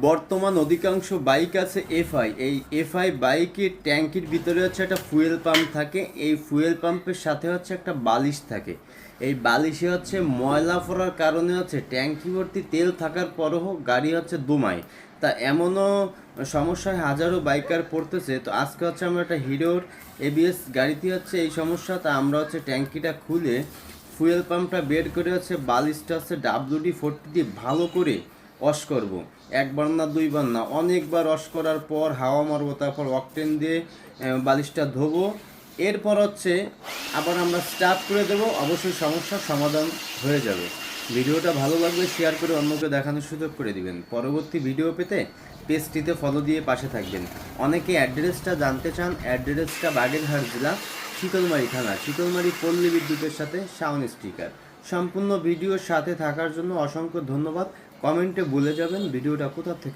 বর্তমান অধিকাংশ বাইক আছে এফআই। এই এফআই বাইকের ট্যাঙ্কির ভিতরে হচ্ছে একটা ফুয়েল পাম্প থাকে। এই ফুয়েল পাম্পের সাথে হচ্ছে একটা বালিশ থাকে। এই বালিশে হচ্ছে ময়লা পড়ার কারণে হচ্ছে ট্যাঙ্কি ভর্তি তেল থাকার পরও গাড়ি হচ্ছে দুমায়। তা এমনও সমস্যায় হাজারো বাইকার পড়তেছে। তো আজকে হচ্ছে আমরা একটা হিরোর এবিএস গাড়িতে হচ্ছে এই সমস্যা। তা আমরা হচ্ছে ট্যাঙ্কিটা খুলে ফুয়েল পাম্পটা বের করে হচ্ছে বালিশটা হচ্ছে WD-40 দিয়ে ভালো করে ওয়াশ করব। একবার না দুইবার না, অনেকবার ওয়াশ করার পর হাওয়া মারবো, তারপর অকটেন দিয়ে বালিশটা ধোবো। এরপর হচ্ছে আবার আমরা স্টার্ট করে দেবো, অবশ্যই সমস্যার সমাধান হয়ে যাবে। ভিডিওটা ভালো লাগলে শেয়ার করে অন্যকে দেখানোর সুযোগ করে দিবেন। পরবর্তী ভিডিও পেতে পেজটিতে ফলো দিয়ে পাশে থাকবেন। অনেকে অ্যাড্রেসটা জানতে চান। অ্যাড্রেসটা বাগেরহাট জেলা, শীতলমারি থানা, শীতলমারি পল্লী বিদ্যুতের সাথে সাউন্ড স্টিকার। সম্পূর্ণ ভিডিওর সাথে থাকার জন্য অসংখ্য ধন্যবাদ। কমেন্টে বলে যাবেন ভিডিওটা কোথা থেকে